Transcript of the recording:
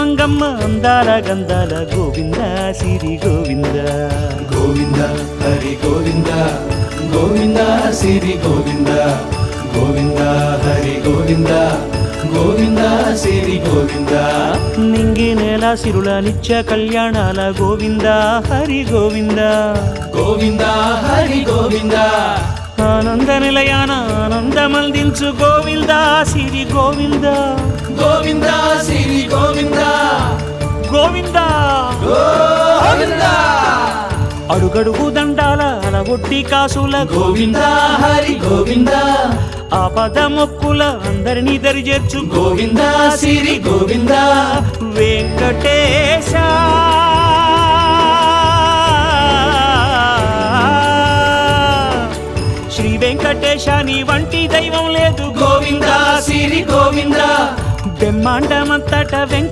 మంగమ్మ అందాల గంధాల గోవింద సిరి గోవింద గోవింద హరి గోవింద గోవింద సిరి గోవింద గోవింద హరి గోవింద గోవింద సిరి గోవింద నింగి నేల సిరుల నిత్య కళ్యాణాల గోవింద హరి గోవింద గోవింద హరి గోవింద ఆనంద నిలయాన ఆనందమందించు గోవింద సిరి గోవింద గోవింద సిరి గోవింద గోవింద గోవింద అడుగడుగు దండాల అలగొట్టి కాసుల గోవింద హరి గోవింద ఆపద మొక్కుల అందరినీ దరిచేర్చు గోవింద సిరి గోవింద వెంకటేశ శ్రీ వెంకటేశ నీ వంటి దైవం లేదు గోవింద సిరి గోవింద బ్రహ్మాండమంతట